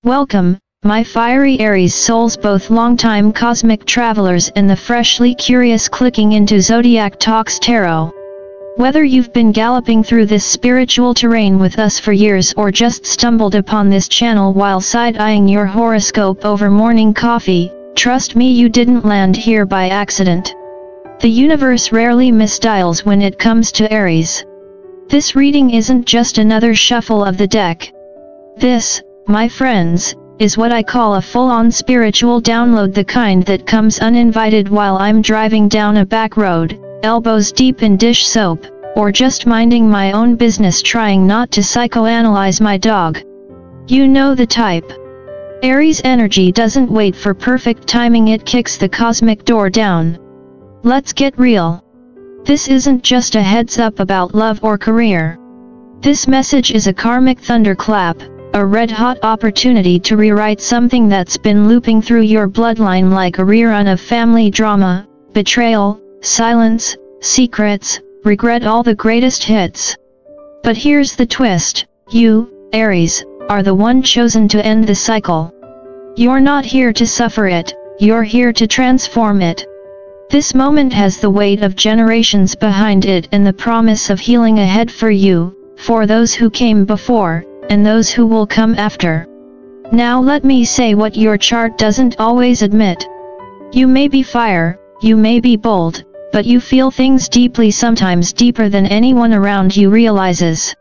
Welcome, my fiery Aries souls, both longtime cosmic travelers and the freshly curious clicking into Zodiac Talks Tarot. Whether you've been galloping through this spiritual terrain with us for years or just stumbled upon this channel while side-eyeing your horoscope over morning coffee, trust me, you didn't land here by accident. The universe rarely misdials when it comes to Aries. This reading isn't just another shuffle of the deck. This, my friends, is what I call a full-on spiritual download, the kind that comes uninvited while I'm driving down a back road, elbows deep in dish soap, or just minding my own business trying not to psychoanalyze my dog. You know the type. Aries energy doesn't wait for perfect timing, it kicks the cosmic door down. Let's get real. This isn't just a heads up about love or career. This message is a karmic thunderclap, a red-hot opportunity to rewrite something that's been looping through your bloodline like a rerun of family drama, betrayal, silence, secrets, regret, all the greatest hits. But here's the twist: you, Aries, are the one chosen to end the cycle. You're not here to suffer it, you're here to transform it. This moment has the weight of generations behind it and the promise of healing ahead for you, for those who came before, and those who will come after. Now let me say what your chart doesn't always admit. You may be fire, you may be bold, but you feel things deeply, sometimes deeper than anyone around you realizes.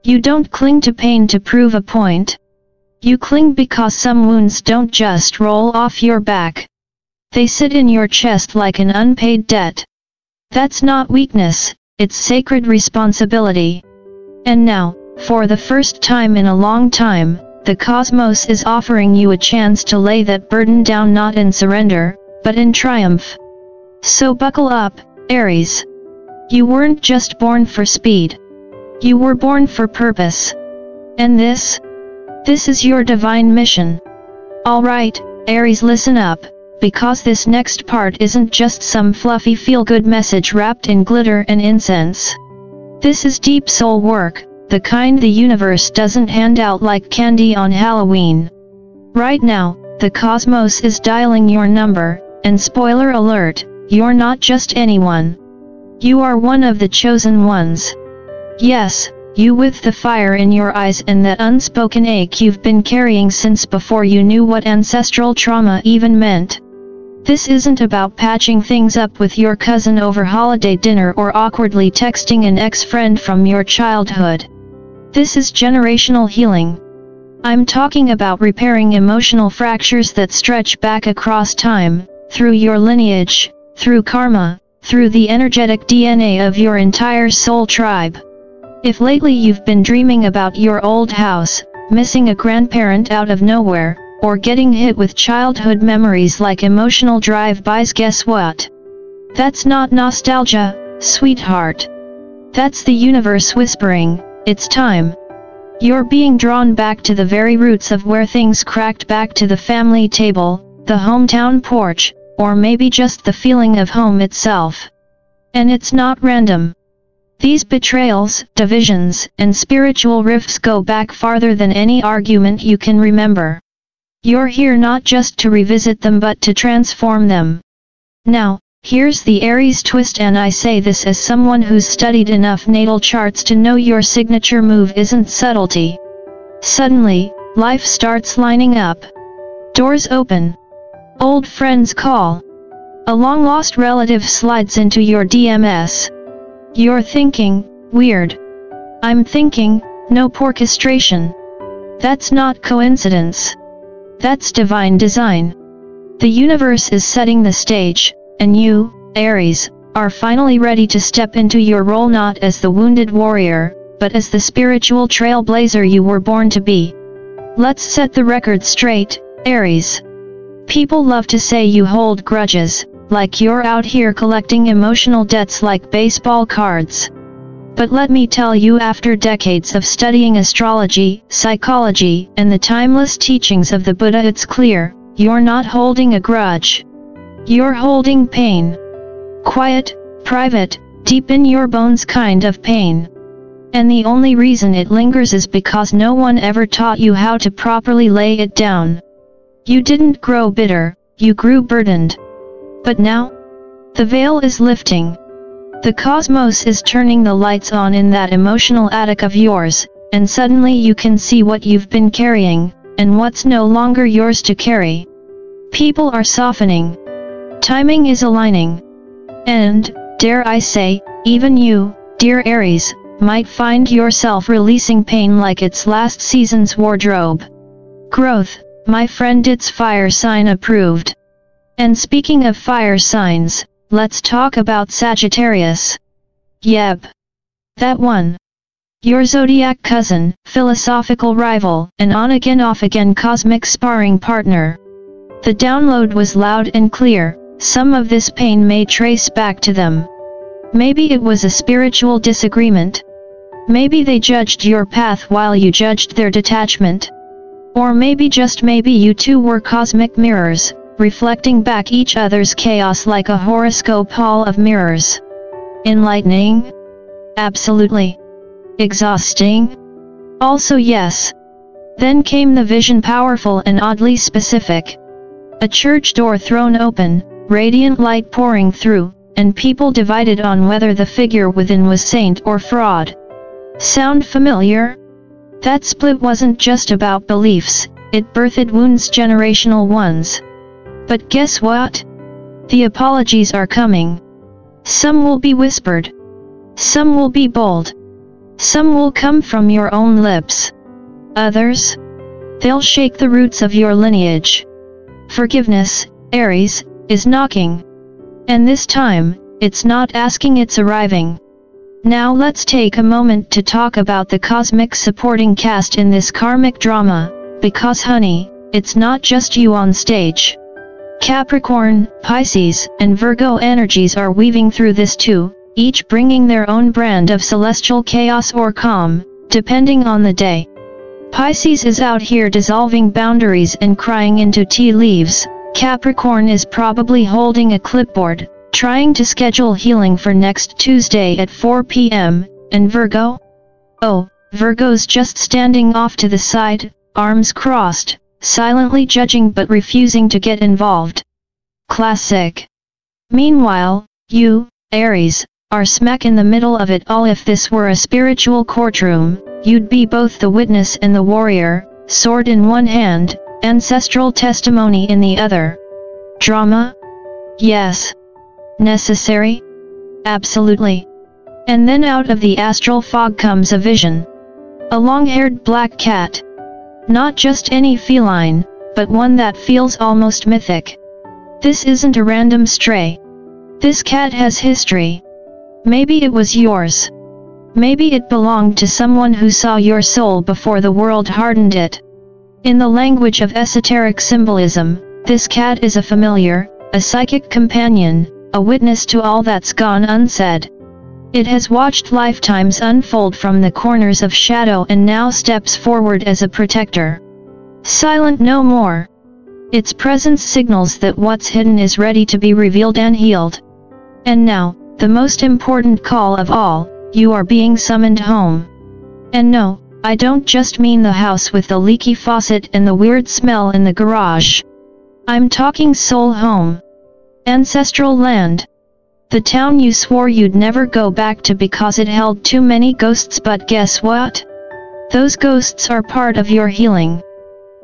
You don't cling to pain to prove a point. You cling because some wounds don't just roll off your back. They sit in your chest like an unpaid debt. That's not weakness, it's sacred responsibility. And now, for the first time in a long time, the cosmos is offering you a chance to lay that burden down, not in surrender, but in triumph. So buckle up, Aries. You weren't just born for speed. You were born for purpose. And this is your divine mission. Alright, Aries, listen up, because this next part isn't just some fluffy feel-good message wrapped in glitter and incense. This is deep soul work, the kind the universe doesn't hand out like candy on Halloween. Right now, the cosmos is dialing your number, and spoiler alert, you're not just anyone. You are one of the chosen ones. Yes, you with the fire in your eyes and that unspoken ache you've been carrying since before you knew what ancestral trauma even meant. This isn't about patching things up with your cousin over holiday dinner or awkwardly texting an ex-friend from your childhood. This is generational healing. I'm talking about repairing emotional fractures that stretch back across time, through your lineage, through karma, through the energetic DNA of your entire soul tribe. If lately you've been dreaming about your old house, missing a grandparent out of nowhere, or getting hit with childhood memories like emotional drive-bys, guess what? That's not nostalgia, sweetheart. That's the universe whispering, it's time. You're being drawn back to the very roots of where things cracked, back to the family table, the hometown porch, or maybe just the feeling of home itself. And it's not random. These betrayals, divisions, and spiritual rifts go back farther than any argument you can remember. You're here not just to revisit them but to transform them. Now, here's the Aries twist, and I say this as someone who's studied enough natal charts to know your signature move isn't subtlety. Suddenly, life starts lining up. Doors open. Old friends call. A long-lost relative slides into your DMS. You're thinking, weird. I'm thinking, no orchestration. That's not coincidence. That's divine design. The universe is setting the stage, and you, Aries, are finally ready to step into your role, not as the wounded warrior, but as the spiritual trailblazer you were born to be. Let's set the record straight, Aries. People love to say you hold grudges, like you're out here collecting emotional debts like baseball cards. But let me tell you, after decades of studying astrology, psychology, and the timeless teachings of the Buddha, it's clear, you're not holding a grudge. You're holding pain. Quiet, private, deep in your bones kind of pain. And the only reason it lingers is because no one ever taught you how to properly lay it down. You didn't grow bitter, you grew burdened. But now? The veil is lifting. The cosmos is turning the lights on in that emotional attic of yours, and suddenly you can see what you've been carrying, and what's no longer yours to carry. People are softening. Timing is aligning. And, dare I say, even you, dear Aries, might find yourself releasing pain like it's last season's wardrobe. Growth, my friend, it's fire sign approved. And speaking of fire signs, let's talk about Sagittarius. Yep. That one. Your zodiac cousin, philosophical rival, and on-again off-again cosmic sparring partner. The download was loud and clear. Some of this pain may trace back to them. Maybe it was a spiritual disagreement. Maybe they judged your path while you judged their detachment. Or maybe, just maybe, you two were cosmic mirrors, reflecting back each other's chaos like a horoscope hall of mirrors. Enlightening? Absolutely. Exhausting? Also yes. Then came the vision, powerful and oddly specific. A church door thrown open, radiant light pouring through, and people divided on whether the figure within was saint or fraud. Sound familiar? That split wasn't just about beliefs, it birthed wounds, generational ones. But guess what? The apologies are coming. Some will be whispered. Some will be bold. Some will come from your own lips. Others? They'll shake the roots of your lineage. Forgiveness, Aries, is knocking. And this time, it's not asking, it's arriving. Now let's take a moment to talk about the cosmic supporting cast in this karmic drama, because honey, it's not just you on stage. Capricorn, Pisces, and Virgo energies are weaving through this too, each bringing their own brand of celestial chaos or calm, depending on the day. Pisces is out here dissolving boundaries and crying into tea leaves. Capricorn is probably holding a clipboard, trying to schedule healing for next Tuesday at 4 p.m., and Virgo? Oh, Virgo's just standing off to the side, arms crossed, silently judging but refusing to get involved. Classic. Meanwhile, you, Aries, are smack in the middle of it all. If this were a spiritual courtroom, you'd be both the witness and the warrior, sword in one hand, ancestral testimony in the other. Drama? Yes. Necessary? Absolutely. And then out of the astral fog comes a vision. A long-haired black cat. Not just any feline, but one that feels almost mythic. This isn't a random stray. This cat has history. Maybe it was yours. Maybe it belonged to someone who saw your soul before the world hardened it. In the language of esoteric symbolism, this cat is a familiar, a psychic companion, a witness to all that's gone unsaid. It has watched lifetimes unfold from the corners of shadow and now steps forward as a protector. Silent no more. Its presence signals that what's hidden is ready to be revealed and healed. And now, the most important call of all, you are being summoned home. And no, I don't just mean the house with the leaky faucet and the weird smell in the garage. I'm talking soul home. Ancestral land. The town you swore you'd never go back to because it held too many ghosts, but guess what? Those ghosts are part of your healing.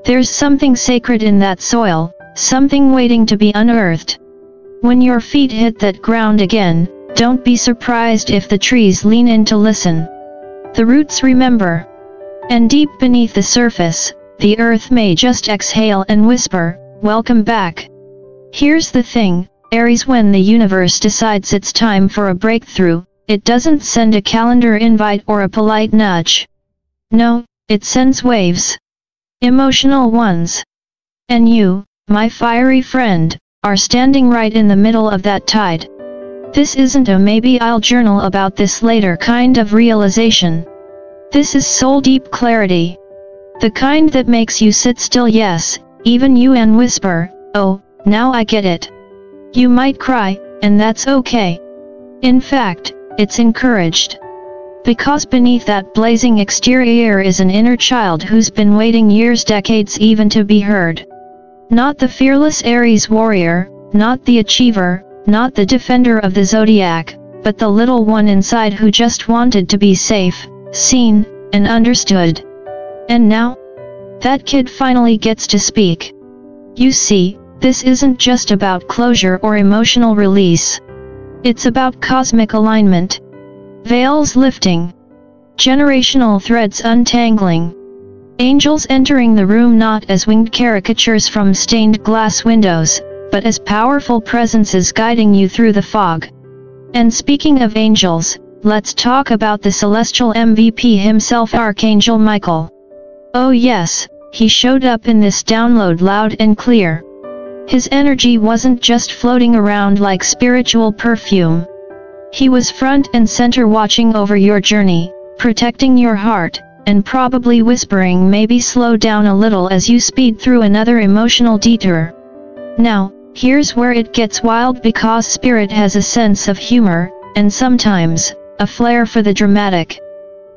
There's something sacred in that soil, something waiting to be unearthed. When your feet hit that ground again, don't be surprised if the trees lean in to listen. The roots remember. And deep beneath the surface, the earth may just exhale and whisper, "Welcome back." Here's the thing, Aries, when the universe decides it's time for a breakthrough, it doesn't send a calendar invite or a polite nudge. No, it sends waves. Emotional ones. And you, my fiery friend, are standing right in the middle of that tide. This isn't a maybe I'll journal about this later kind of realization. This is soul-deep clarity. The kind that makes you sit still, yes, even you, and whisper, "Oh, now I get it." You might cry, and that's okay. In fact, it's encouraged. Because beneath that blazing exterior is an inner child who's been waiting years, decades even to be heard. Not the fearless Aries warrior, not the achiever, not the defender of the zodiac, but the little one inside who just wanted to be safe, seen, and understood. And now, that kid finally gets to speak. You see, this isn't just about closure or emotional release. It's about cosmic alignment. Veils lifting. Generational threads untangling. Angels entering the room not as winged caricatures from stained glass windows, but as powerful presences guiding you through the fog. And speaking of angels, let's talk about the celestial MVP himself, Archangel Michael. Oh yes, he showed up in this download loud and clear. His energy wasn't just floating around like spiritual perfume. He was front and center, watching over your journey, protecting your heart, and probably whispering maybe slow down a little as you speed through another emotional detour. Now, here's where it gets wild, because Spirit has a sense of humor, and sometimes, a flair for the dramatic.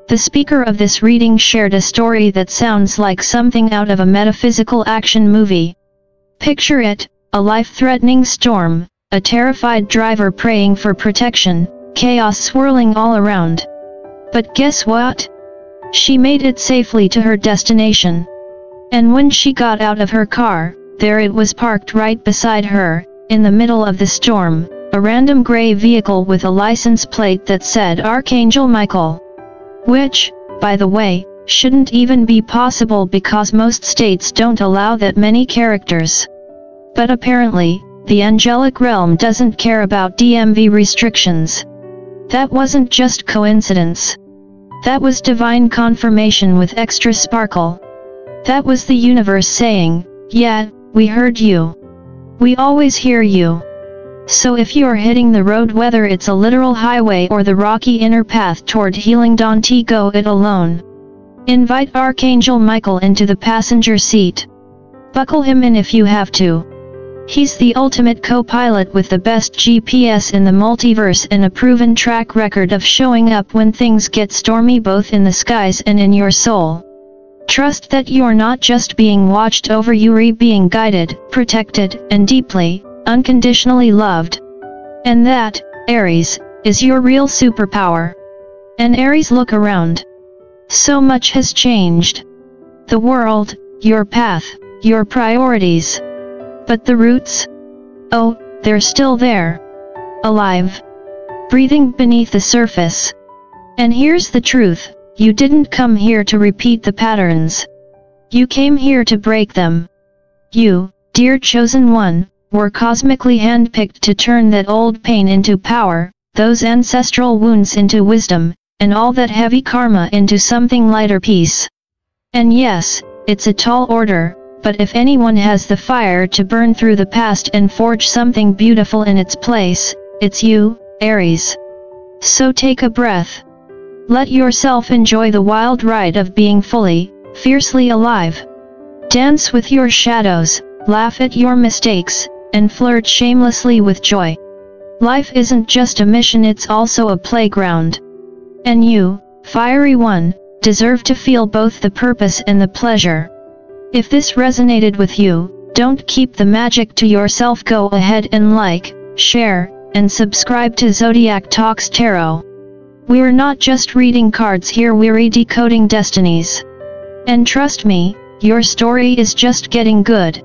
The speaker of this reading shared a story that sounds like something out of a metaphysical action movie. Picture it, a life-threatening storm, a terrified driver praying for protection, chaos swirling all around. But guess what? She made it safely to her destination. And when she got out of her car, there it was parked right beside her, in the middle of the storm, a random gray vehicle with a license plate that said Archangel Michael. Which, by the way, shouldn't even be possible because most states don't allow that many characters. But apparently, the angelic realm doesn't care about DMV restrictions. That wasn't just coincidence. That was divine confirmation with extra sparkle. That was the universe saying, yeah, we heard you. We always hear you. So if you're hitting the road, whether it's a literal highway or the rocky inner path toward healing, don't go it alone. Invite Archangel Michael into the passenger seat. Buckle him in if you have to. He's the ultimate co-pilot with the best GPS in the multiverse and a proven track record of showing up when things get stormy, both in the skies and in your soul. Trust that you're not just being watched over, you're being guided, protected, and deeply, unconditionally loved. And that, Aries, is your real superpower. And Aries, look around. So much has changed. The world, your path, your priorities. But the roots? Oh, they're still there. Alive. Breathing beneath the surface. And here's the truth, you didn't come here to repeat the patterns. You came here to break them. You, dear chosen one, were cosmically handpicked to turn that old pain into power, those ancestral wounds into wisdom, and all that heavy karma into something lighter, peace. And yes, it's a tall order. But if anyone has the fire to burn through the past and forge something beautiful in its place, it's you, Aries. So take a breath. Let yourself enjoy the wild ride of being fully, fiercely alive. Dance with your shadows, laugh at your mistakes, and flirt shamelessly with joy. Life isn't just a mission, it's also a playground. And you, fiery one, deserve to feel both the purpose and the pleasure. If this resonated with you, don't keep the magic to yourself. Go ahead and like, share, and subscribe to Zodiac Talks Tarot. We're not just reading cards here, we're decoding destinies. And trust me, your story is just getting good.